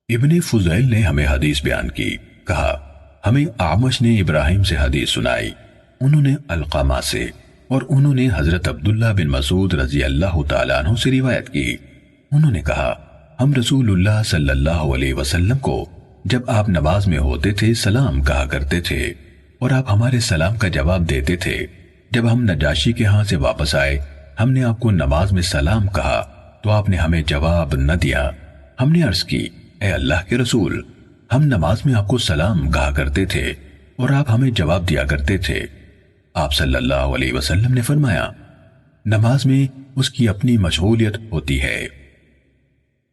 ابن فضیل نے ہمیں حدیث بیان کی، کہا ہمیں اعمش نے ابراہیم سے حدیث سنائی، انہوں نے علقمہ سے، اور انہوں نے حضرت عبداللہ بن مسعود رضی اللہ تعالیٰ عنہ سے روایت کی۔ انہوں نے کہا ہم رسول اللہ صلی اللہ علیہ وسلم کو جب آپ نماز میں ہوتے تھے سلام کہا کرتے تھے، اور آپ ہمارے سلام کا جواب دیتے تھے۔ جب ہم نجاشی کے ہاں سے واپس آئے، ہم نے آپ کو نماز میں سلام کہا تو آپ نے ہمیں جواب نہ دیا۔ ہم نے عرض کی اے اللہ کے رسول، ہم نماز میں آپ کو سلام کہا کرتے تھے اور آپ ہمیں جواب دیا کرتے تھے۔ آپ صلی اللہ علیہ وسلم نے فرمایا نماز میں اس کی اپنی مشغولیت ہوتی ہے۔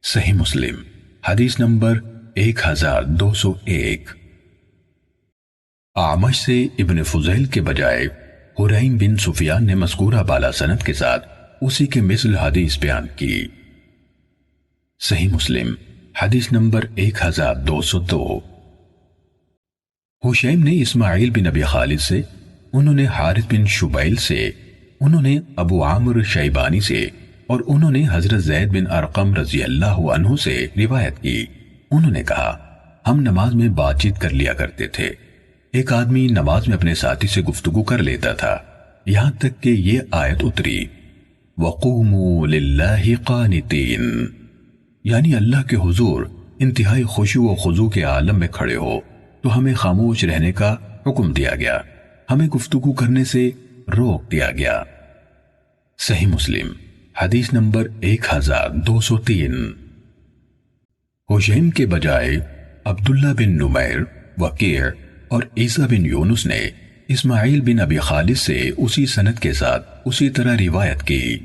صحیح مسلم حدیث نمبر 1201۔ اعمش سے ابن فضیل کے بجائے حریم بن سفیان نے مذکورہ بالا سند کے ساتھ اسی کے مثل حدیث بیان کی۔ صحیح مسلم حدیث نمبر 1202۔ حشیم نے اسماعیل بن ابی خالد سے، انہوں نے حارث بن شبیل سے، انہوں نے ابو عامر شیبانی سے، اور انہوں نے حضرت زید بن ارقم رضی اللہ عنہ سے روایت کی۔ انہوں نے کہا ہم نماز میں بات چیت کر لیا کرتے تھے۔ ایک آدمی نماز میں اپنے ساتھی سے گفتگو کر لیتا تھا، یہاں تک کہ یہ آیت اتری وَقُومُوا لِلَّهِ قَانِتِينَ، یعنی اللہ کے حضور انتہائی خشوع و خضوع کے عالم میں کھڑے ہو تو ہمیں خاموش رہنے کا حکم دیا گیا، ہمیں گفتگو کرنے سے روک دیا گیا۔ صحیح مسلم حدیث نمبر 1203۔ حشیم کے بجائے عبداللہ بن نمیر، وکیع اور عیسیٰ بن یونس نے اسماعیل بن ابی خالد سے اسی سند کے ساتھ اسی طرح روایت کی۔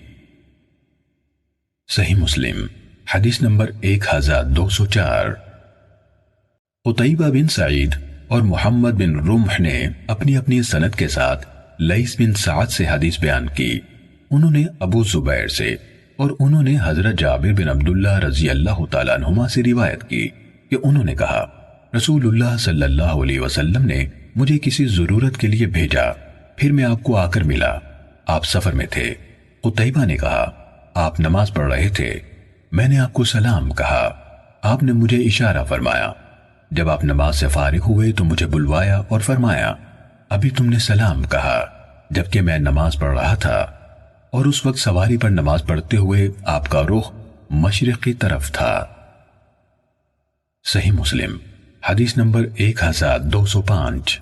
صحیح مسلم حدیث نمبر 1204۔ قتیبہ بن سعید اور محمد بن رمح نے اپنی اپنی سند کے ساتھ لیث بن سعد سے حدیث بیان کی، انہوں نے ابو زبیر سے، اور انہوں نے حضرت جابر بن عبداللہ رضی اللہ تعالیٰ عنہما سے روایت کی کہ انہوں نے کہا رسول اللہ صلی اللہ علیہ وسلم نے مجھے کسی ضرورت کے لیے بھیجا، پھر میں آپ کو آ کر ملا، آپ سفر میں تھے۔ قتیبہ نے کہا آپ نماز پڑھ رہے تھے، میں نے آپ کو سلام کہا، آپ نے مجھے اشارہ فرمایا، جب آپ نماز سے فارغ ہوئے تو مجھے بلوایا اور فرمایا ابھی تم نے سلام کہا، جبکہ میں نماز پڑھ رہا تھا، اور اس وقت سواری پر نماز پڑھتے ہوئے آپ کا رخ مشرق کی طرف تھا۔ صحیح مسلم حدیث نمبر 1205۔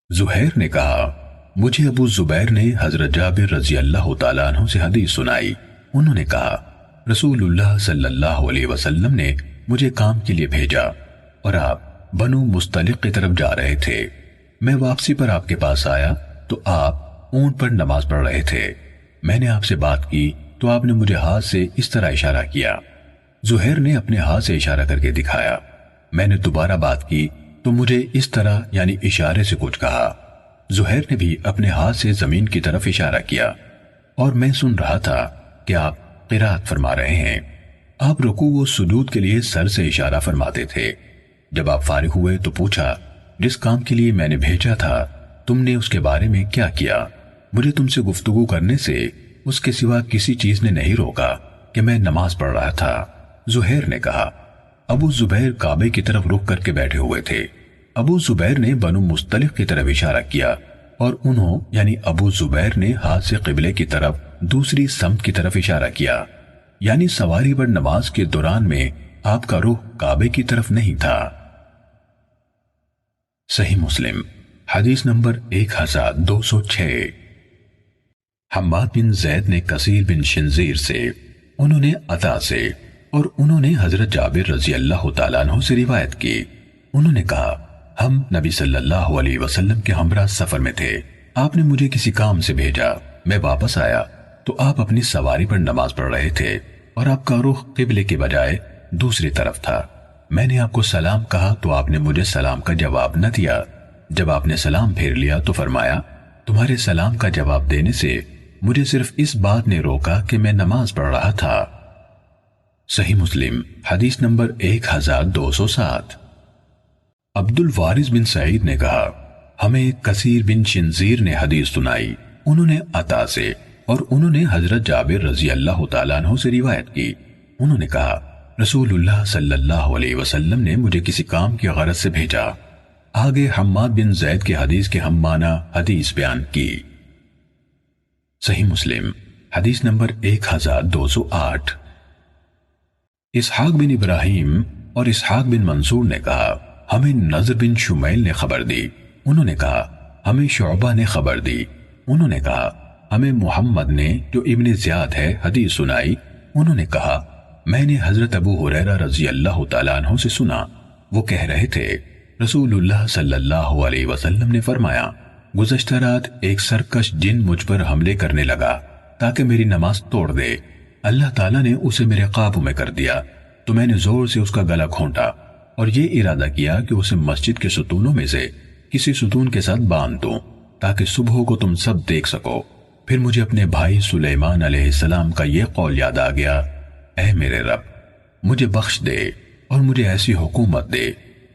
زہیر نے کہا مجھے ابو زبیر نے حضرت جابر رضی اللہ تعالیٰ عنہ سے حدیث سنائی، انہوں نے کہا رسول اللہ صلی اللہ علیہ وسلم نے مجھے کام کے لیے بھیجا اور آپ بنو مستلق کی طرف جا رہے تھے، میں واپسی پر آپ کے پاس آیا تو آپ اونٹ پر نماز پڑھ رہے تھے، میں نے آپ سے بات کی تو آپ نے مجھے ہاتھ سے اس طرح اشارہ کیا۔ زہیر نے اپنے ہاتھ سے اشارہ کر کے دکھایا، میں نے دوبارہ بات کی تو مجھے اس طرح یعنی اشارے سے کچھ کہا۔ زہیر نے بھی اپنے ہاتھ سے زمین کی طرف اشارہ کیا، اور میں سن رہا تھا کہ آپ قرات فرما رہے ہیں۔ آپ رکوع و سجود کے لیے سر سے اشارہ فرماتے تھے۔ جب آپ فارغ ہوئے تو پوچھا جس کام کے لیے میں نے بھیجا تھا تم نے اس کے بارے میں کیا کیا؟ مجھے تم سے گفتگو کرنے سے اس کے سوا کسی چیز نے نہیں روکا کہ میں نماز پڑھ رہا تھا۔ زہیر نے کہا ابو زبیر کعبے کی طرف رخ کر کے بیٹھے ہوئے تھے۔ ابو زبیر نے بنو مستلق کی طرف اشارہ کیا اور انہوں یعنی ابو زبیر نے ہاتھ سے قبلے کی طرف دوسری سمت کی طرف اشارہ کیا، یعنی سواری پر نماز کے دوران میں آپ کا رخ کعبے کی طرف نہیں تھا۔ صحیح مسلم حدیث نمبر 1206۔ حماد بن زید نے کثیر بن شنزیر سے، انہوں نے عطا سے، اور انہوں نے حضرت جابر رضی اللہ تعالیٰ عنہ سے روایت کی، انہوں نے کہا ہم نبی صلی اللہ علیہ وسلم کے ہمراہ سفر میں تھے، آپ نے مجھے کسی کام سے بھیجا، میں واپس آیا تو آپ اپنی سواری پر نماز پڑھ رہے تھے اور آپ کا رخ قبلے کے بجائے دوسری طرف تھا، میں نے آپ کو سلام کہا تو آپ نے مجھے سلام کا جواب نہ دیا، جب آپ نے سلام پھیر لیا تو فرمایا تمہارے سلام کا جواب دینے سے مجھے صرف اس بات نے روکا کہ میں نماز پڑھ رہا تھا۔ صحیح مسلم حدیث نمبر 1207۔ عبد الوارث بن سعید نے کہا ہمیں کثیر بن شنزیر نے حدیث سنائی، انہوں نے عطا سے، اور انہوں نے حضرت جابر رضی اللہ تعالیٰ عنہ سے روایت کی، انہوں نے کہا رسول اللہ صلی اللہ علیہ وسلم نے مجھے کسی کام کی غرض سے بھیجا۔ آگے حماد بن زید کے حدیث کے ہم معنی حدیث بیان کی۔ صحیح مسلم حدیث نمبر 1208۔ اسحاق بن ابراہیم اور اسحاق بن منصور نے کہا ہمیں نضر بن شمیل نے خبر دی، انہوں نے کہا ہمیں شعبہ نے خبر دی، انہوں نے کہا ہمیں محمد نے جو ابن زیاد ہے حدیث سنائی، انہوں نے کہا میں نے حضرت ابو ہریرہ رضی اللہ تعالیٰ عنہ سے سنا، وہ کہہ رہے تھے رسول اللہ صلی اللہ علیہ وسلم نے فرمایا گزشتہ رات ایک سرکش جن مجھ پر حملے کرنے لگا تاکہ میری نماز توڑ دے، اللہ تعالیٰ نے اسے میرے قابو میں کر دیا تو میں نے زور سے اس کا گلا گھونٹا اور یہ ارادہ کیا کہ اسے مسجد کے ستونوں میں سے کسی ستون کے ساتھ باندھ دوں تاکہ صبح کو تم سب دیکھ سکو۔ پھر مجھے اپنے بھائی سلیمان علیہ السلام کا یہ قول یاد آ گیا، اے میرے رب مجھے بخش دے اور مجھے ایسی حکومت دے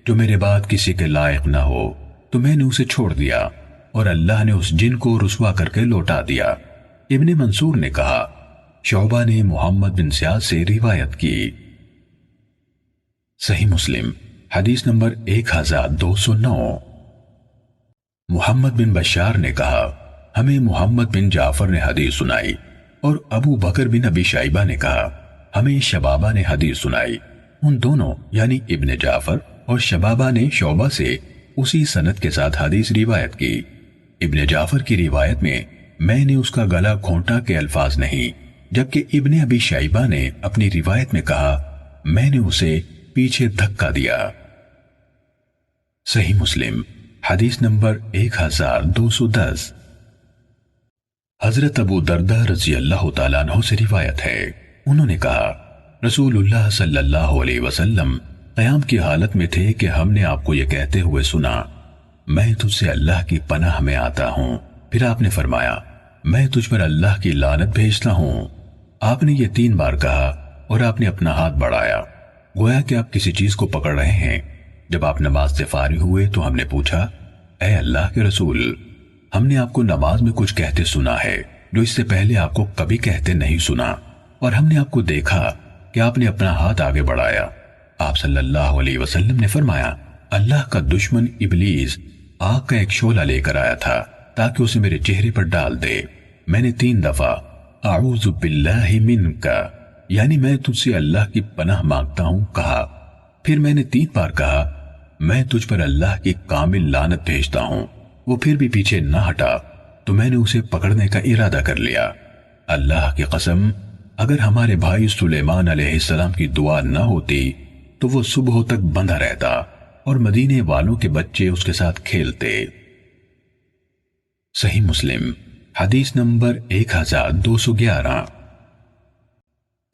جو میرے بعد کسی کے لائق نہ ہو، تو میں نے اسے چھوڑ دیا اور اللہ نے اس جن کو رسوا کر کے لوٹا دیا۔ ابن منصور نے کہا شعبہ نے محمد بن زیاد سے روایت کی۔ صحیح مسلم حدیث نمبر 1209۔ محمد بن بشار نے کہا ہمیں محمد بن جعفر نے حدیث سنائی، اور ابو بکر بن ابی شیبہ نے کہا ہمیں شبابہ نے حدیث سنائی۔ ان دونوں یعنی ابن جعفر اور شبابہ نے شعبہ سے اسی سند کے ساتھ حدیث روایت کی۔ ابن جعفر کی روایت میں نے اس کا گلا گھونٹا کے الفاظ نہیں، جبکہ ابن ابی شیبہ نے اپنی روایت میں کہا میں نے اسے پیچھے دھکا دیا۔ صحیح مسلم حدیث نمبر 1210۔ حضرت ابو دردہ رضی اللہ تعالیٰ عنہ سے روایت ہے، انہوں نے کہا رسول اللہ صلی اللہ علیہ وسلم قیام کی حالت میں تھے کہ ہم نے آپ کو یہ کہتے ہوئے سنا میں تجھ سے اللہ کی پناہ میں آتا ہوں۔ پھر آپ نے فرمایا میں تجھ پر اللہ کی لعنت بھیجتا ہوں۔ آپ نے یہ 3 بار کہا اور آپ نے اپنا ہاتھ بڑھایا گویا کہ آپ کسی چیز کو پکڑ رہے ہیں۔ جب آپ نماز سے فارغ ہوئے تو ہم نے پوچھا اے اللہ کے رسول، ہم نے آپ کو نماز میں کچھ کہتے سنا ہے جو اس سے پہلے آپ کو کبھی کہتے نہیں سنا، اور ہم نے آپ کو دیکھا کہ آپ نے اپنا ہاتھ آگے بڑھایا۔ آپ صلی اللہ علیہ وسلم نے فرمایا اللہ کا دشمن ابلیس آگ کا ایک شعلہ لے کر آیا تھا تاکہ اسے میرے چہرے پر ڈال دے۔ میں نے 3 دفعہ اعوذ باللہ منک یعنی میں تجھ سے اللہ کی پناہ مانگتا ہوں کہا، پھر میں نے 3 بار کہا میں تجھ پر اللہ کی کامل لعنت بھیجتا ہوں۔ وہ پھر بھی پیچھے نہ ہٹا تو میں نے اسے پکڑنے کا ارادہ کر لیا۔ اللہ کی قسم اگر ہمارے بھائی سلیمان علیہ السلام کی دعا نہ ہوتی تو وہ صبح تک بندھا رہتا اور مدینے والوں کے بچے اس کے ساتھ کھیلتے۔ صحیح مسلم حدیث نمبر 1211۔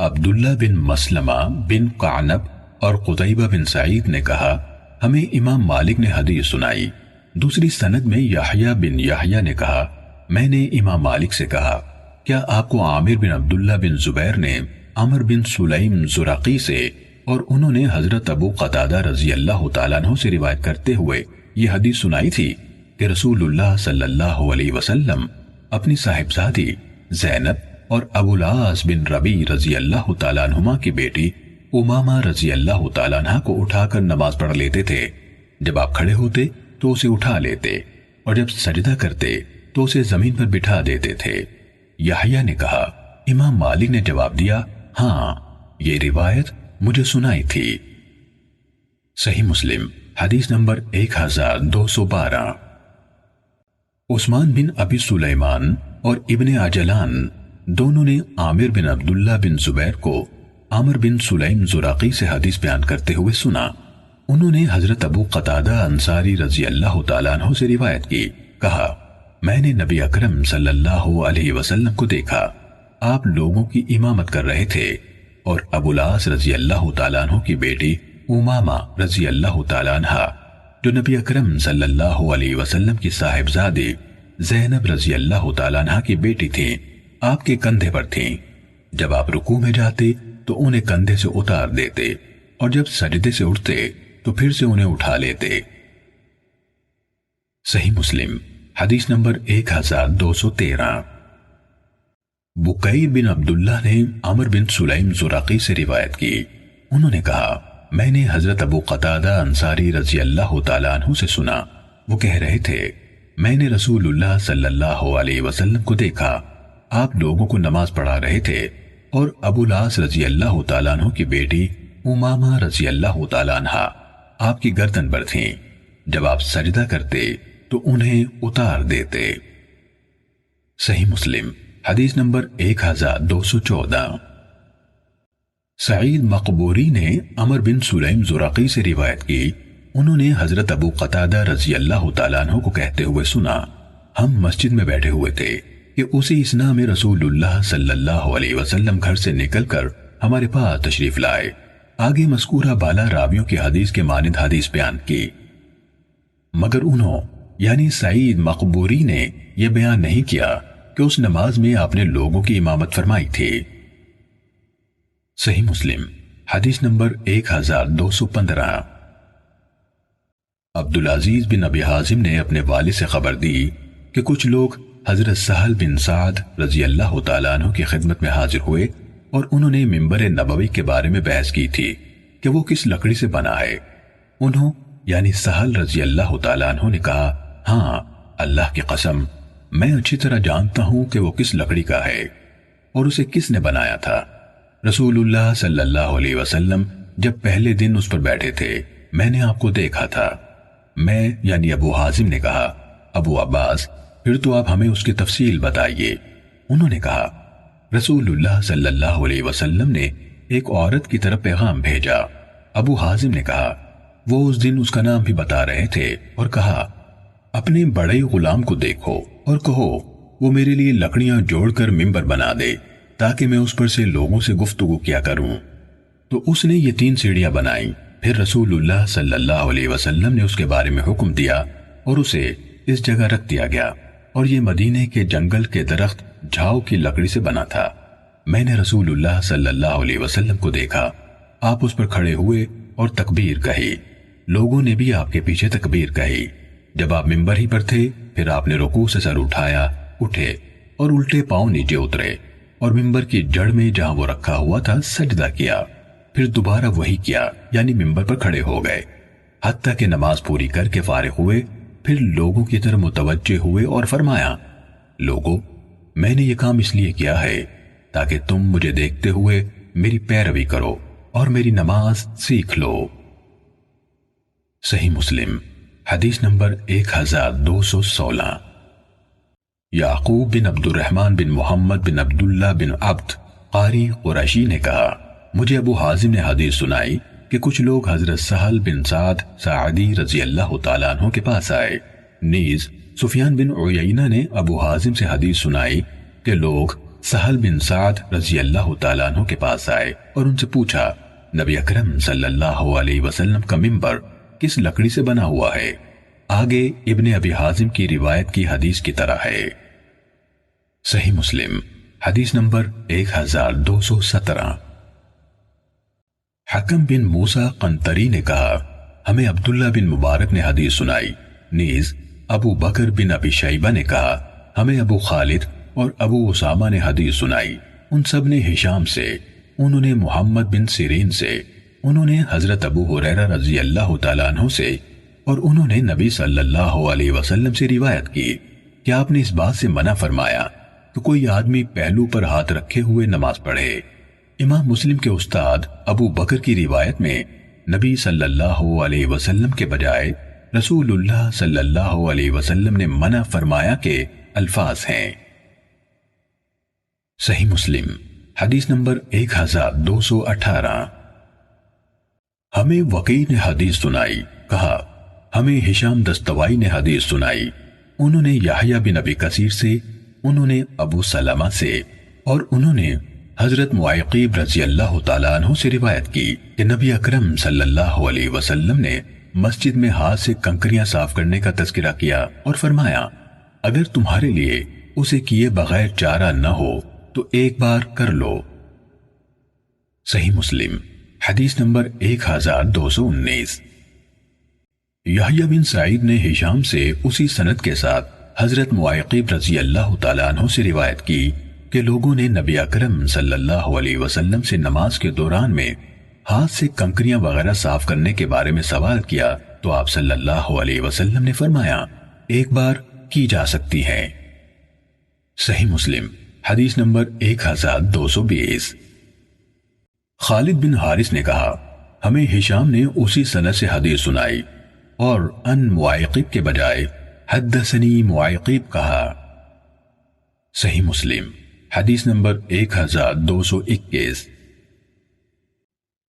عبداللہ بن مسلمہ بن قعنب اور قتیبہ بن سعید نے کہا ہمیں امام مالک نے حدیث سنائی۔ دوسری سند میں یحییٰ بن یحییٰ نے کہا میں نے امام مالک سے کہا کیا آپ کو عامر بن عبداللہ بن زبیر نے عمر بن سلیم زرقی سے اور انہوں نے حضرت ابو قتادہ رضی اللہ تعالیٰ عنہ سے روایت کرتے ہوئے یہ حدیث سنائی تھی کہ رسول اللہ صلی اللہ علیہ وسلم اپنی صاحبزادی زینب اور ابو العاص بن ربیع رضی اللہ تعالیٰ عنہما کی بیٹی امامہ رضی اللہ تعالیٰ عنہ کو اٹھا کر نماز پڑھ لیتے تھے۔ جب آپ کھڑے ہوتے تو اسے اٹھا لیتے اور جب سجدہ کرتے تو اسے زمین پر بٹھا دیتے تھے۔ یحییٰ نے کہا امام مالک نے جواب دیا ہاں یہ روایت مجھے سنائی تھی۔ صحیح مسلم حدیث نمبر 1212۔ عثمان بن ابی سلیمان اور ابن عجلان دونوں نے عامر بن عبداللہ بن زبیر کو عامر بن سلیم زراقی سے حدیث بیان کرتے ہوئے سنا۔ انہوں نے حضرت ابو قتادہ انصاری رضی اللہ تعالیٰ عنہ سے روایت کی، کہا میں نے نبی اکرم صلی اللہ علیہ وسلم کو دیکھا، آپ لوگوں کی امامت کر رہے تھے اور ابو العاص رضی اللہ تعالیٰ عنہ کی بیٹی امامہ رضی اللہ تعالیٰ عنہ جو نبی اکرم صلی اللہ علیہ وسلم کی صاحبزادی زینب رضی اللہ تعالیٰ عنہ کی بیٹی تھیں، آپ کے کندھے پر تھیں۔ جب آپ رکوع میں جاتے تو انہیں کندھے سے اتار دیتے اور جب سجدے سے اٹھتے تو پھر سے انہیں اٹھا لیتے۔ صحیح مسلم حدیث نمبر 1213۔ بکیر بن عبداللہ نے عمر بن سلیم زراقی سے روایت کی، انہوں نے کہا میں نے حضرت ابو قتادہ انصاری رضی اللہ تعالیٰ عنہ سے سنا، وہ کہہ رہے تھے میں نے رسول اللہ صلی اللہ علیہ وسلم کو دیکھا، آپ لوگوں کو نماز پڑھا رہے تھے اور ابو العاص رضی اللہ تعالیٰ عنہ کی بیٹی امامہ رضی اللہ تعالیٰ عنہ آپ کی گردن پر تھیں، جب آپ سجدہ کرتے تو انہیں اتار دیتے۔ صحیح مسلم حدیث نمبر 1214۔ سعید مقبوری نے عمر بن سلیم زرقی سے روایت کی، انہوں نے حضرت ابو قتادہ رضی اللہ تعالیٰ عنہ کو کہتے ہوئے سنا، ہم مسجد میں بیٹھے ہوئے تھے کہ اسی اثناء میں رسول اللہ صلی اللہ علیہ وسلم گھر سے نکل کر ہمارے پاس تشریف لائے۔ آگے مذکورہ بالا راویوں کی حدیث کے مانند حدیث بیان کی، مگر انہوں یعنی سعید مقبوری نے یہ بیان نہیں کیا کہ اس نماز میں آپ نے لوگوں کی امامت فرمائی تھی۔ صحیح مسلم حدیث نمبر 1215۔ عبدالعزیز بن ابی حازم نے اپنے والد سے خبر دی کہ کچھ لوگ حضرت سہل بن سعد رضی اللہ تعالیٰ عنہ کی خدمت میں حاضر ہوئے اور انہوں نے منبر نبوی کے بارے میں بحث کی تھی کہ وہ کس لکڑی سے بنا ہے۔ انہوں یعنی سہل رضی اللہ تعالیٰ عنہ نے کہا ہاں اللہ کی قسم میں اچھی طرح جانتا ہوں کہ وہ کس لکڑی کا ہے اور اسے کس نے بنایا تھا۔ رسول اللہ صلی اللہ علیہ وسلم جب پہلے دن اس پر بیٹھے تھے میں نے آپ کو دیکھا تھا۔ میں یعنی ابو حازم نے کہا ابو عباس پھر تو آپ ہمیں اس کی تفصیل بتائیے۔ انہوں نے کہا رسول اللہ صلی اللہ علیہ وسلم نے ایک عورت کی طرف پیغام بھیجا۔ ابو حازم نے کہا وہ اس دن اس کا نام بھی بتا رہے تھے اور کہا اپنے بڑے غلام کو دیکھو اور کہو وہ میرے لیے لکڑیاں جوڑ کر ممبر بنا دے تاکہ میں اس پر سے لوگوں سے گفتگو کیا کروں۔ تو اس نے یہ 3 سیڑھیاں بنائیں۔ پھر رسول اللہ صلی اللہ علیہ وسلم نے اس کے بارے میں حکم دیا اور اسے اس جگہ رکھ دیا گیا، اور یہ مدینے کے جنگل کے درخت جھاؤ کی لکڑی سے بنا تھا۔ میں نے رسول اللہ صلی اللہ علیہ وسلم کو دیکھا، آپ اس پر کھڑے ہوئے اور تکبیر کہی، لوگوں نے بھی آپ کے پیچھے تکبیر کہی۔ جب آپ ممبر ہی پر تھے پھر آپ نے رکوع سے سر اٹھایا، اٹھے اور الٹے پاؤں نیچے اترے اور ممبر کی جڑ میں جہاں وہ رکھا ہوا تھا سجدہ کیا، پھر دوبارہ وہی کیا یعنی ممبر پر کھڑے ہو گئے حتیٰ کہ نماز پوری کر کے فارغ ہوئے۔ پھر لوگوں کی طرف متوجہ ہوئے اور فرمایا لوگوں میں نے یہ کام اس لیے کیا ہے تاکہ تم مجھے دیکھتے ہوئے میری پیروی کرو اور میری نماز سیکھ لو۔ صحیح مسلم حدیث نمبر 1216۔ یعقوب بن عبد الرحمن بن محمد بن عبداللہ بن عبد قاری قریشی نے کہا مجھے ابو حازم نے حدیث سنائی کہ کچھ لوگ حضرت سہل بن سعد ساعدی رضی اللہ تعالیٰ عنہ کے پاس آئے۔ نیز سفیان بن عیینہ نے ابو حازم سے حدیث سنائی کہ لوگ سہل بن سعد رضی اللہ تعالیٰ عنہ کے پاس آئے اور ان سے پوچھا نبی اکرم صلی اللہ علیہ وسلم کا ممبر کس لکڑی سے بنا ہوا ہے؟ آگے ابن ابی حازم کی روایت کی حدیث کی طرح ہے۔ صحیح مسلم حدیث نمبر 1217۔ حکم بن موسیٰ قنطری نے کہا ہمیں عبداللہ بن مبارک نے حدیث سنائی۔ نیز ابو بکر بن ابی شیبہ نے کہا ہمیں ابو خالد اور ابو اسامہ نے حدیث سنائی۔ ان سب نے ہشام سے، انہوں نے محمد بن سیرین سے، انہوں نے حضرت ابو ہریرہ رضی اللہ تعالیٰ عنہ سے، اور انہوں نے نبی صلی اللہ علیہ وسلم سے روایت کی کہ آپ نے اس بات سے منع فرمایا کہ کوئی آدمی پہلو پر ہاتھ رکھے ہوئے نماز پڑھے۔ امام مسلم کے استاد ابو بکر کی روایت میں نبی صلی اللہ علیہ وسلم کے بجائے رسول اللہ صلی اللہ علیہ وسلم نے منع فرمایا کے الفاظ ہیں۔ صحیح مسلم حدیث نمبر 1218۔ ہمیں وقیع نے حدیث سنائی، کہا ہمیں ہشام دستوائی نے حدیث سنائی، انہوں نے یحییٰ بن ابی کثیر سے، انہوں نے ابو سلمہ سے، اور انہوں نے حضرت معیقیب رضی اللہ تعالیٰ عنہ سے روایت کی کہ نبی اکرم صلی اللہ علیہ وسلم نے مسجد میں ہاتھ سے کنکریاں صاف کرنے کا تذکرہ کیا اور فرمایا اگر تمہارے لیے اسے کیے بغیر چارہ نہ ہو تو ایک بار کر لو۔ صحیح مسلم حدیث نمبر 1219۔ یحییٰ بن سعید نے ہشام سے اسی سند کے ساتھ حضرت معیقیب رضی اللہ تعالیٰ عنہ سے روایت کی کہ لوگوں نے نبی اکرم صلی اللہ علیہ وسلم سے نماز کے دوران میں ہاتھ سے کنکریاں وغیرہ صاف کرنے کے بارے میں سوال کیا تو آپ صلی اللہ علیہ وسلم نے فرمایا ایک بار کی جا سکتی ہے۔ صحیح مسلم حدیث نمبر 1220۔ خالد بن حارث نے کہا ہمیں ہشام نے اسی سند سے حدیث سنائی اور ان معیقب کے بجائے حدثنی معیقب کہا۔ صحیح مسلم حدیث نمبر 1221۔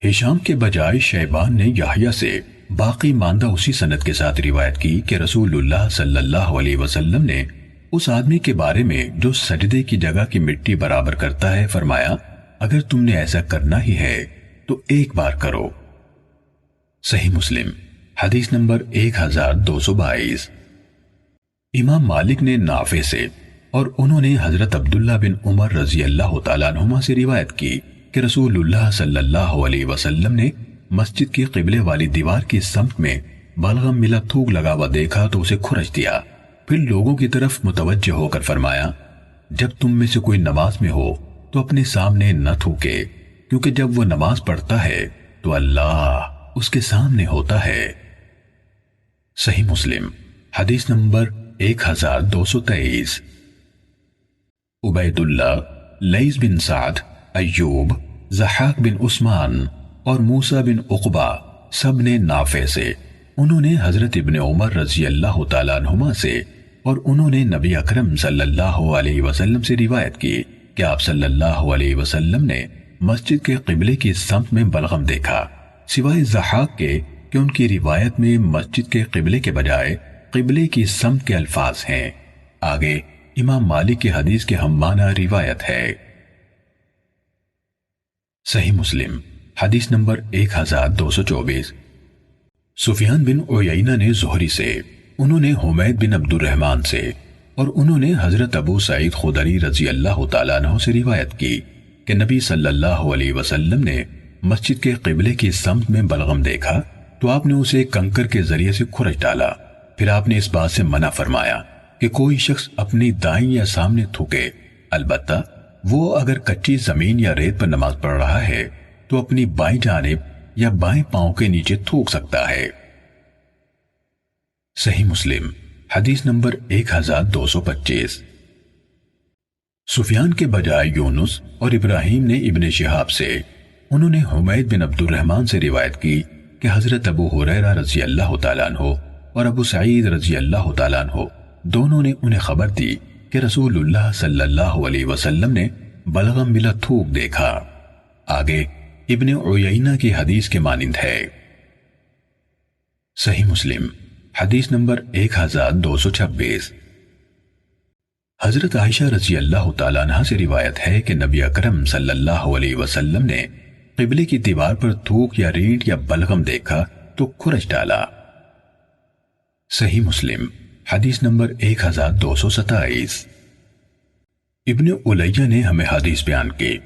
ہشام کے بجائے شیبان نے یحییٰ سے باقی ماندہ اسی سند کے ساتھ روایت کی کہ رسول اللہ صلی اللہ علیہ وسلم نے اس آدمی کے بارے میں جو سجدے کی جگہ کی مٹی برابر کرتا ہے فرمایا اگر تم نے ایسا کرنا ہی ہے تو ایک بار کرو۔ صحیح مسلم حدیث نمبر 1222۔ امام مالک نے نافع سے اور انہوں نے حضرت عبداللہ بن عمر رضی اللہ تعالیٰ عنہما سے روایت کی کہ رسول اللہ صلی اللہ علیہ وسلم نے مسجد کی قبلے والی دیوار کی سمت میں بلغم ملا تھوک لگا ہوا دیکھا تو اسے کھرچ دیا، پھر لوگوں کی طرف متوجہ ہو کر فرمایا جب تم میں سے کوئی نماز میں ہو تو اپنے سامنے نہ تھوکے، کیونکہ جب وہ نماز پڑھتا ہے تو اللہ اس کے سامنے ہوتا ہے۔ صحیح مسلم حدیث نمبر 1223۔ عبید اللہ، لیث بن سعد، ایوب، ضحاک بن عثمان اور موسیٰ بن عقبہ سب نے نافع سے، انہوں نے حضرت ابن عمر رضی اللہ تعالیٰ عنہما سے اور انہوں نے نبی اکرم صلی اللہ علیہ وسلم سے روایت کی کہ آپ صلی اللہ علیہ وسلم نے مسجد کے قبلے کی سمت میں بلغم دیکھا، سوائے ضحاک کے کہ ان کی روایت میں مسجد کے قبلے کے بجائے قبلے کی سمت کے الفاظ ہیں۔ آگے امام مالک کی حدیث کے ہم معنی روایت ہے۔ صحیح مسلم حدیث نمبر 1224۔ سفیان بن عیینہ نے زہری سے، انہوں نے حمید بن عبد الرحمن سے اور انہوں نے حضرت ابو سعید خدری رضی اللہ تعالیٰ عنہ سے روایت کی کہ نبی صلی اللہ علیہ وسلم نے مسجد کے قبلے کی سمت میں بلغم دیکھا تو آپ نے اسے کنکر کے ذریعے سے کھرچ ڈالا، پھر آپ نے اس بات سے منع فرمایا کہ کوئی شخص اپنی دائیں یا سامنے تھوکے، البتہ وہ اگر کچی زمین یا ریت پر نماز پڑھ رہا ہے تو اپنی بائیں جانب یا بائیں پاؤں کے نیچے تھوک سکتا ہے۔ صحیح مسلم حدیث نمبر 1225۔ سفیان کے بجائے یونس اور ابراہیم نے ابن شہاب سے، انہوں نے حمید بن عبد الرحمن سے روایت کی کہ حضرت ابو ہریرہ رضی اللہ تعالیٰ عنہ اور ابو سعید رضی اللہ تعالیٰ عنہ دونوں نے انہیں خبر دی کہ رسول اللہ صلی اللہ علیہ وسلم نے بلغم ملا تھوک دیکھا۔ آگے ابن عیینہ کی حدیث کے مانند ہے۔ صحیح مسلم حدیث نمبر 1226۔ حضرت عائشہ رضی اللہ تعالیٰ عنہ سے روایت ہے کہ نبی اکرم صلی اللہ علیہ وسلم نے قبلے کی دیوار پر تھوک یا رینٹ یا بلغم دیکھا تو کھرچ ڈالا۔ صحیح مسلم حدیث نمبر 1227۔ ابن علیہ نے ہمیں حدیث بیان کی،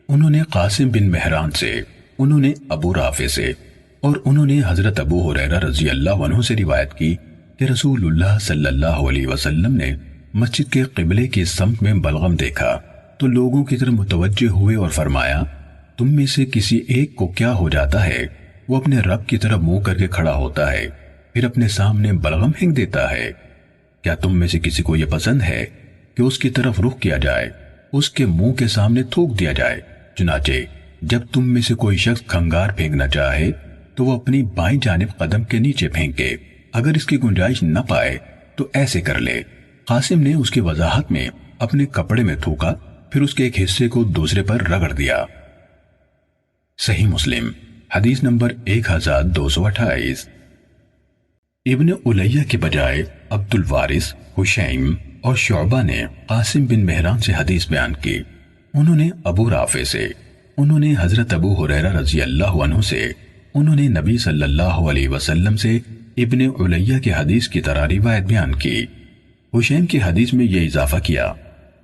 انہوں نے قاسم بن مہران سے، انہوں نے ابو رافع سے اور انہوں نے حضرت ابو ہریرہ رضی اللہ عنہ سے روایت کی کہ رسول اللہ صلی اللہ علیہ وسلم نے مسجد کے قبلے کی سمت میں بلغم دیکھا تو لوگوں کی طرف متوجہ ہوئے اور فرمایا تم میں سے کسی ایک کو کیا ہو جاتا ہے وہ اپنے رب کی طرف منہ کر کے کھڑا ہوتا ہے پھر اپنے سامنے بلغم پھینک دیتا ہے؟ کیا تم میں سے کسی کو یہ پسند ہے کہ اس کی طرف رخ کیا جائے، اس کے منہ کے سامنے تھوک دیا جائے؟ چنانچہ جب تم میں سے کوئی شخص کھنگار پھینکنا چاہے تو وہ اپنی بائیں جانب قدم کے نیچے پھینکے، اگر اس کی گنجائش نہ پائے تو ایسے کر لے۔ قاسم نے اس کی وضاحت میں اپنے کپڑے میں تھوکا، پھر اس کے ایک حصے کو دوسرے پر رگڑ دیا۔ صحیح مسلم حدیث نمبر 1228۔ ابن علیہ کے بجائے عبد الوارث، حشیم اور شعبہ نے قاسم بن مہران سے حدیث بیان کی، انہوں نے ابو رافع سے، انہوں نے حضرت ابو ہریرہ رضی اللہ عنہ سے، انہوں نے نبی صلی اللہ علیہ وسلم سے ابن علیہ کی حدیث کی طرح روایت بیان کی۔ حشیم کی حدیث میں یہ اضافہ کیا،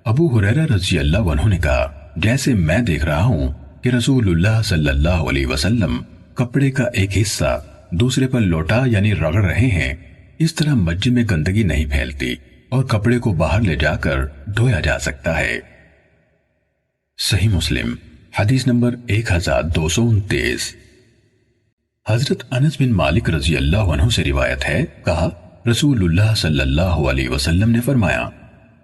ابو ہریرہ رضی اللہ عنہ نے کہا جیسے میں دیکھ رہا ہوں کہ رسول اللہ صلی اللہ علیہ وسلم کپڑے کا ایک حصہ دوسرے پر لوٹا یعنی رگڑ رہے ہیں، اس طرح مسجد میں گندگی نہیں پھیلتی اور کپڑے کو باہر لے جا کر دھویا جا سکتا ہے۔ صحیح مسلم حدیث نمبر 1229۔ حضرت انس بن مالک رضی اللہ عنہ سے روایت ہے، کہا رسول اللہ صلی اللہ علیہ وسلم نے فرمایا،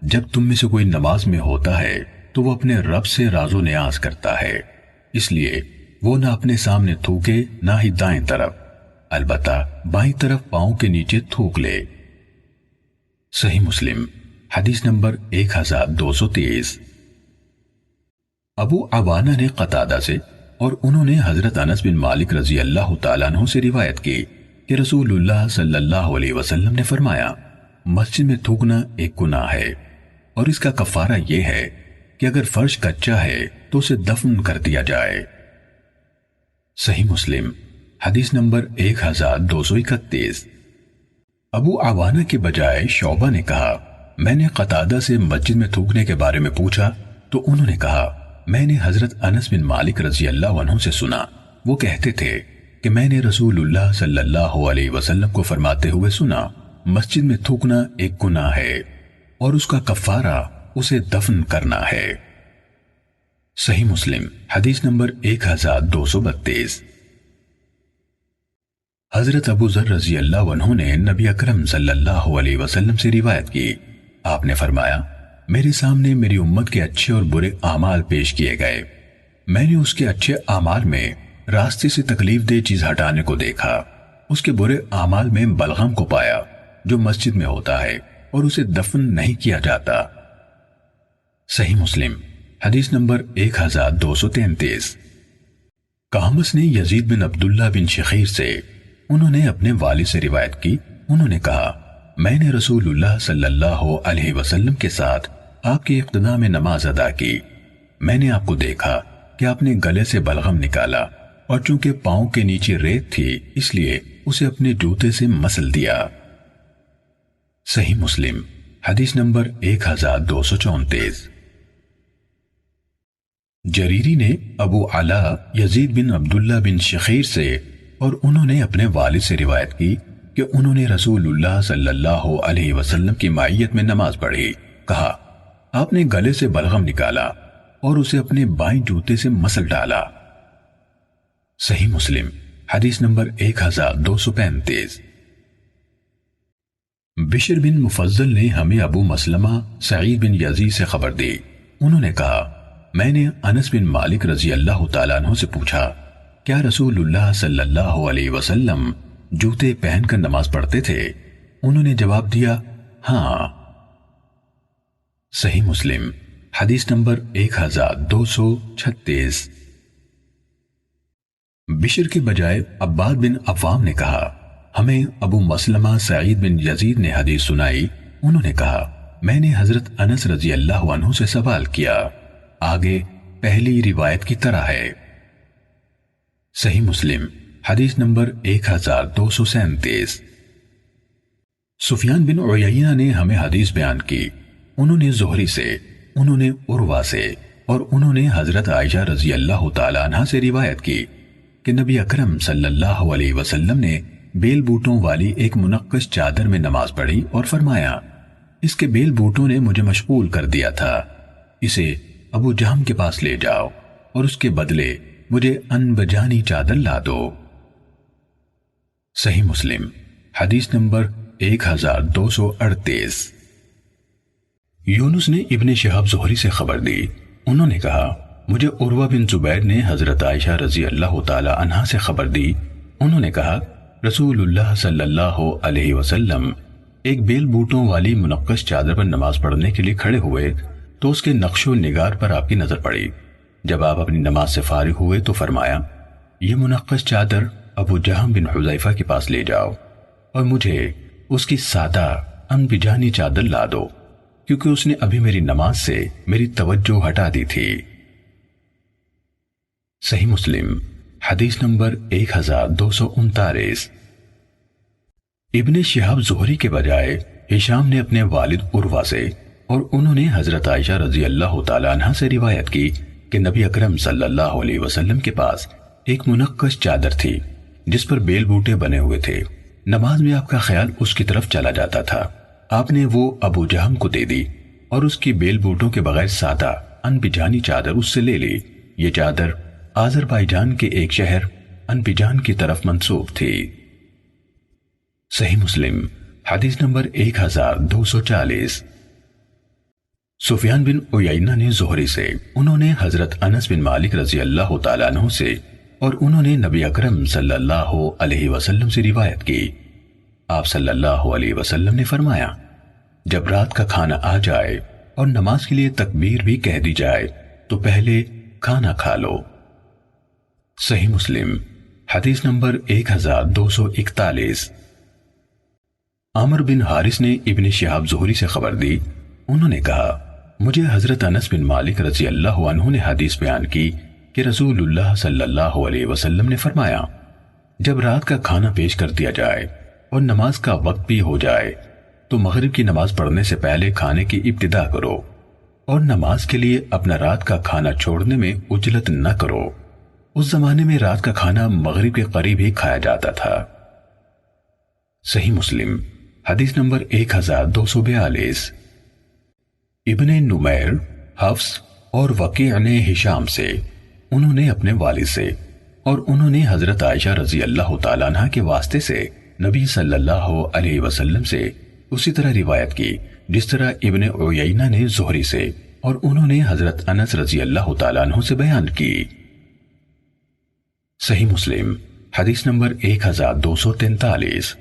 جب تم میں سے کوئی نماز میں ہوتا ہے تو وہ اپنے رب سے راز و نیاز کرتا ہے، اس لیے وہ نہ اپنے سامنے تھوکے نہ ہی دائیں طرف، البتہ بائیں طرف پاؤں کے نیچے تھوک لے۔ صحیح مسلم حدیث نمبر 1223۔ ابو عوانہ نے قتادہ سے اور انہوں نے حضرت انس بن مالک رضی اللہ تعالیٰ عنہ سے روایت کی کہ رسول اللہ صلی اللہ علیہ وسلم نے فرمایا، مسجد میں تھوکنا ایک گناہ ہے، اور اس کا کفارہ یہ ہے کہ اگر فرش کچا ہے تو اسے دفن کر دیا جائے۔ صحیح مسلم حدیث نمبر 1231۔ ابو عوانہ کے بجائے شعبہ نے کہا، میں نے قتادہ سے مسجد میں تھوکنے کے بارے میں پوچھا تو انہوں نے کہا، میں نے حضرت انس بن مالک رضی اللہ عنہ سے سنا، وہ کہتے تھے کہ میں نے رسول اللہ صلی اللہ علیہ وسلم کو فرماتے ہوئے سنا، مسجد میں تھوکنا ایک گناہ ہے اور اس کا کفارہ اسے دفن کرنا ہے۔ صحیح مسلم حدیث نمبر 1232۔ حضرت ابو ذر رضی اللہ عنہ نے نبی اکرم صلی اللہ علیہ وسلم سے روایت کی، آپ نے فرمایا، میرے سامنے میری امت کے اچھے اور برے اعمال پیش کیے گئے، میں نے اس کے اچھے اعمال میں راستے سے تکلیف دہ چیز ہٹانے کو دیکھا، اس کے برے اعمال میں بلغم کو پایا جو مسجد میں ہوتا ہے اور اسے دفن نہیں کیا جاتا۔ صحیح مسلم حدیث نمبر 1233۔ قامس نے یزید بن عبداللہ بن شخیر سے، انہوں نے اپنے والد سے روایت کی، انہوں نے کہا، میں نے رسول اللہ صلی اللہ علیہ وسلم کے ساتھ آپ کی اقتداء میں نماز ادا کی، میں نے آپ کو دیکھا کہ آپ نے گلے سے بلغم نکالا اور چونکہ پاؤں کے نیچے ریت تھی اس لیے اسے اپنے جوتے سے مسل دیا۔ صحیح مسلم حدیث نمبر 1234۔ جریری نے ابو علا یزید بن عبداللہ بن شخیر سے اور انہوں نے اپنے والد سے روایت کی کہ انہوں نے رسول اللہ صلی اللہ علیہ وسلم کی معیت میں نماز پڑھی، کہا، آپ نے گلے سے بلغم نکالا اور اسے اپنے بائیں جوتے سے مسل ڈالا۔ صحیح مسلم حدیث نمبر 1235۔ بشر بن مفضل نے ہمیں ابو مسلمہ سعید بن یزید سے خبر دی، انہوں نے کہا، میں نے انس بن مالک رضی اللہ تعالیٰ عنہ سے پوچھا، کیا رسول اللہ صلی اللہ علیہ وسلم جوتے پہن کر نماز پڑھتے تھے؟ انہوں نے جواب دیا، ہاں۔ صحیح مسلم حدیث نمبر 1236۔ بشر کے بجائے عباد بن عوام نے کہا، ہمیں ابو مسلمہ سعید بن یزید نے حدیث سنائی، انہوں نے کہا، میں نے حضرت انس رضی اللہ عنہ سے سوال کیا، آگے پہلی روایت کی طرح ہے۔ صحیح مسلم حدیث نمبر 1237۔ سفیان بن عیینہ نے ہمیں حدیث بیان کی، انہوں نے زہری سے، انہوں نے عروہ سے اور انہوں نے حضرت عائشہ رضی اللہ تعالی عنہا سے روایت کی کہ نبی اکرم صلی اللہ علیہ وسلم نے بیل بوٹوں والی ایک منقش چادر میں نماز پڑھی اور فرمایا، اس کے بیل بوٹوں نے مجھے مشغول کر دیا تھا، اسے ابو جہم کے پاس لے جاؤ اور اس کے بدلے مجھے انبجانی چادر لا دو۔ صحیح مسلم حدیث نمبر 1238۔ یونس نے ابن شہاب زہری سے خبر دی، انہوں نے کہا، مجھے عروہ بن زبیر نے حضرت عائشہ رضی اللہ تعالی عنہا سے خبر دی، انہوں نے کہا، رسول اللہ صلی اللہ علیہ وسلم ایک بیل بوٹوں والی منقش چادر پر نماز پڑھنے کے لیے کھڑے ہوئے تو اس کے نقش و نگار پر آپ کی نظر پڑی، جب آپ اپنی نماز سے فارغ ہوئے تو فرمایا، یہ منقش چادر ابو جہم بن حذیفہ کے پاس لے جاؤ اور مجھے اس کی سادہ انبجانی چادر لا دو، کیونکہ اس نے ابھی میری نماز سے میری توجہ ہٹا دی تھی۔ صحیح مسلم حدیث نمبر 1239۔ ابن شہاب زہری کے بجائے ہشام نے اپنے والد عروہ سے اور انہوں نے حضرت عائشہ رضی اللہ تعالی عنہا سے روایت کی کہ نبی اکرم صلی اللہ علیہ وسلم کے پاس ایک منقش چادر تھی جس پر بیل بوٹے بنے ہوئے تھے، نماز میں آپ کا خیال اس کی طرف چلا جاتا تھا، آپ نے وہ ابو جہم کو دے دی اور اس کی بیل بوٹوں کے بغیر سادہ انبجانی چادر اس سے لے لی۔ یہ چادر آذربائیجان کے ایک شہر انبجان کی طرف منسوب تھی۔ صحیح مسلم حدیث نمبر 1240۔ سفیان بن عیینہ نے زہری سے، انہوں نے حضرت انس بن مالک رضی اللہ تعالیٰ عنہ سے، اور انہوں نے نبی اکرم صلی اللہ علیہ وسلم سے روایت کی۔ آپ صلی اللہ علیہ وسلم نے فرمایا، جب رات کا کھانا آ جائے اور نماز کے لیے تکبیر بھی کہہ دی جائے تو پہلے کھانا کھا لو۔ صحیح مسلم حدیث نمبر 1241۔ عمر بن حارث نے ابن شہاب زہری سے خبر دی، انہوں نے کہا، مجھے حضرت انس بن مالک رضی اللہ عنہ نے حدیث بیان کی کہ رسول اللہ صلی اللہ علیہ وسلم نے فرمایا، جب رات کا کھانا پیش کر دیا جائے اور نماز کا وقت بھی ہو جائے تو مغرب کی نماز پڑھنے سے پہلے کھانے کی ابتدا کرو، اور نماز کے لیے اپنا رات کا کھانا چھوڑنے میں عجلت نہ کرو۔ اس زمانے میں رات کا کھانا مغرب کے قریب ہی کھایا جاتا تھا۔ صحیح مسلم حدیث نمبر 1242۔ ابن نمیر، حفص اور وکیع نے ہشام سے، انہوں نے اپنے والد سے، اور انہوں نے حضرت عائشہ رضی اللہ تعالیٰ عنہ کے واسطے سے نبی صلی اللہ علیہ وسلم سے اسی طرح روایت کی جس طرح ابن عیینہ نے زہری سے، اور انہوں نے حضرت انس رضی اللہ تعالیٰ عنہ سے بیان کی۔ صحیح مسلم حدیث نمبر 1243۔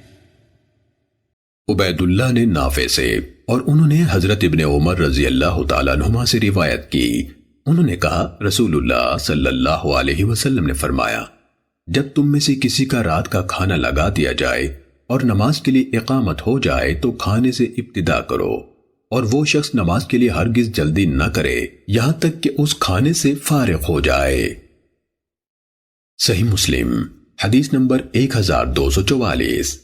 عبید اللہ نے نافع سے، اور انہوں نے حضرت ابن عمر رضی اللہ تعالیٰ عنہما سے روایت کی، انہوں نے کہا، رسول اللہ صلی اللہ علیہ وسلم نے فرمایا، جب تم میں سے کسی کا رات کا کھانا لگا دیا جائے اور نماز کے لیے اقامت ہو جائے تو کھانے سے ابتدا کرو، اور وہ شخص نماز کے لیے ہرگز جلدی نہ کرے یہاں تک کہ اس کھانے سے فارغ ہو جائے۔ صحیح مسلم حدیث نمبر 1244۔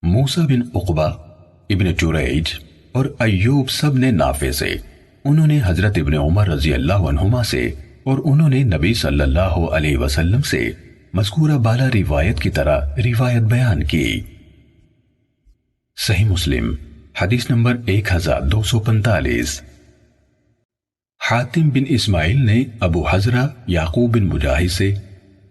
موسیٰ بن عقبہ، ابن جریج اور ایوب سب نے نافع سے، انہوں نے حضرت ابن عمر رضی اللہ عنہما سے، اور انہوں نے نبی صلی اللہ علیہ وسلم سے مذکورہ بالا روایت کی طرح روایت بیان کی۔ صحیح مسلم حدیث نمبر 1245۔ حاتم بن اسماعیل نے ابو حزرہ یعقوب بن مجاہد سے،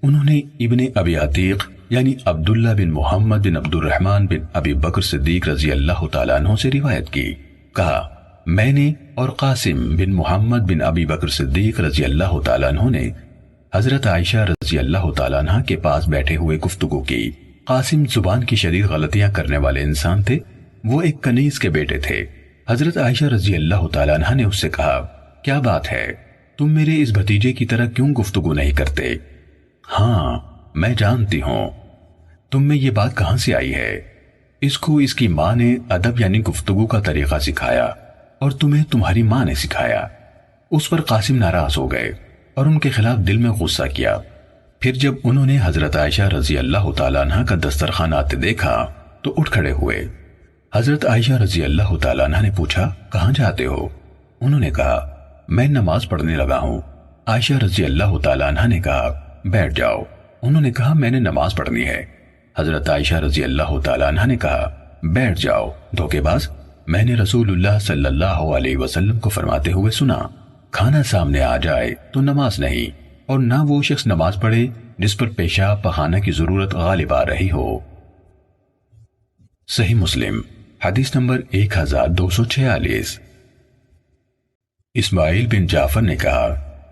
انہوں نے ابن ابی عتیق یعنی عبداللہ بن محمد بن عبد الرحمن بن ابی بکر صدیق رضی اللہ تعالیٰ عنہ سے روایت کی، کہا، میں نے اور قاسم بن محمد بن ابی بکر صدیق رضی اللہ تعالیٰ عنہ نے حضرت عائشہ رضی اللہ تعالیٰ عنہ کے پاس بیٹھے ہوئے گفتگو کی۔ قاسم زبان کی شدید غلطیاں کرنے والے انسان تھے، وہ ایک کنیز کے بیٹے تھے۔ حضرت عائشہ رضی اللہ تعالیٰ عنہ نے اس سے کہا، کیا بات ہے، تم میرے اس بھتیجے کی طرح کیوں گفتگو نہیں کرتے؟ ہاں میں جانتی ہوں، تم میں یہ بات کہاں سے آئی ہے؟ اس کو اس کی ماں نے ادب یعنی گفتگو کا طریقہ سکھایا، اور تمہیں تمہاری ماں نے سکھایا۔ اس پر قاسم ناراض ہو گئے اور ان کے خلاف دل میں غصہ کیا۔ پھر جب انہوں نے حضرت عائشہ رضی اللہ تعالیٰ عنہ کا دسترخوان آتے دیکھا تو اٹھ کھڑے ہوئے۔ حضرت عائشہ رضی اللہ تعالیٰ عنہ نے پوچھا، کہاں جاتے ہو؟ انہوں نے کہا، میں نماز پڑھنے لگا ہوں۔ عائشہ رضی اللہ تعالیٰ عنہ نے کہا، بیٹھ جاؤ۔ انہوں نے کہا، میں نے نماز پڑھنی ہے۔ حضرت عائشہ رضی اللہ تعالیٰ عنہ نے کہا، بیٹھ جاؤ دھوکے باز، میں نے رسول اللہ صلی اللہ علیہ وسلم کو فرماتے ہوئے سنا، کھانا سامنے آ جائے تو نماز نہیں، اور نہ وہ شخص نماز پڑھے جس پر پیشاب پخانا کی ضرورت غالب آ رہی ہو۔ صحیح مسلم حدیث نمبر 1246۔ اسماعیل بن جعفر نے کہا،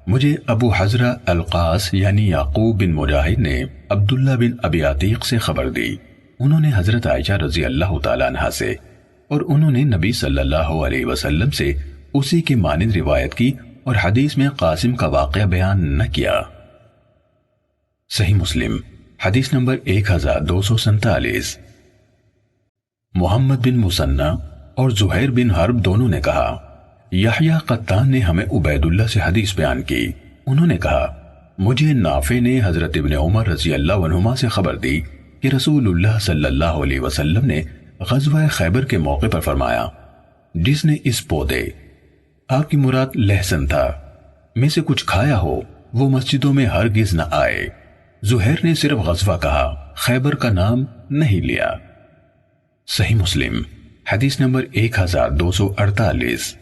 مجھے ابو حزرہ القاس یعنی یعقوب بن مجاہد نے عبداللہ بن ابی عتیق سے خبر دی، انہوں نے حضرت عائشہ رضی اللہ تعالیٰ عنہ سے، اور انہوں نے نبی صلی اللہ علیہ وسلم سے اسی کی مانند روایت کی، اور حدیث میں قاسم کا واقعہ بیان نہ کیا۔ صحیح مسلم حدیث نمبر 1247۔ محمد بن مثنى اور زہیر بن حرب دونوں نے کہا، یحییٰ قطان نے ہمیں عبید اللہ سے حدیث بیان کی، انہوں نے کہا، مجھے نافع نے حضرت ابن عمر رضی اللہ عنہما سے خبر دی کہ رسول اللہ صلی اللہ علیہ وسلم نے غزوہ خیبر کے موقع پر فرمایا، جس نے اس پودے، آپ کی مراد لہسن تھا، میں سے کچھ کھایا ہو وہ مسجدوں میں ہرگز نہ آئے۔ زہیر نے صرف غزوہ کہا، خیبر کا نام نہیں لیا۔ صحیح مسلم حدیث نمبر 1248۔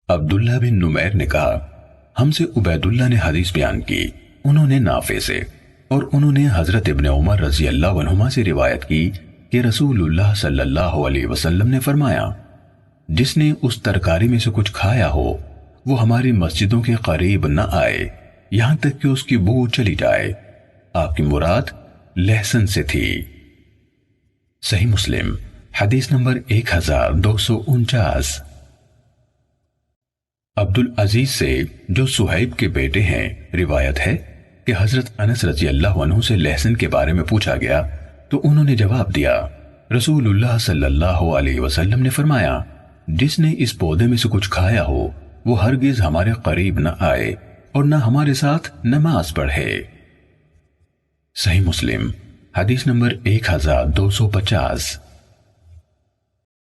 عبداللہ بن نمیر نے کہا، ہم سے عبید اللہ نے حدیث بیان کی، انہوں نے نافع سے اور انہوں نے حضرت ابن عمر رضی اللہ عنہما سے روایت کی کہ رسول اللہ صلی اللہ علیہ وسلم نے فرمایا، جس نے اس ترکاری میں سے کچھ کھایا ہو وہ ہماری مسجدوں کے قریب نہ آئے یہاں تک کہ اس کی بو چلی جائے۔ آپ کی مراد لہسن سے تھی۔ صحیح مسلم حدیث نمبر 1249۔ عبدالعزیز سے جو صہیب کے بیٹے ہیں روایت ہے کہ حضرت انس رضی اللہ عنہ سے لہسن کے بارے میں پوچھا گیا تو انہوں نے جواب دیا، رسول اللہ صلی اللہ علیہ وسلم نے فرمایا، جس نے اس پودے میں سے کچھ کھایا ہو وہ ہرگز ہمارے قریب نہ آئے اور نہ ہمارے ساتھ نماز پڑھے۔ صحیح مسلم حدیث نمبر 1250۔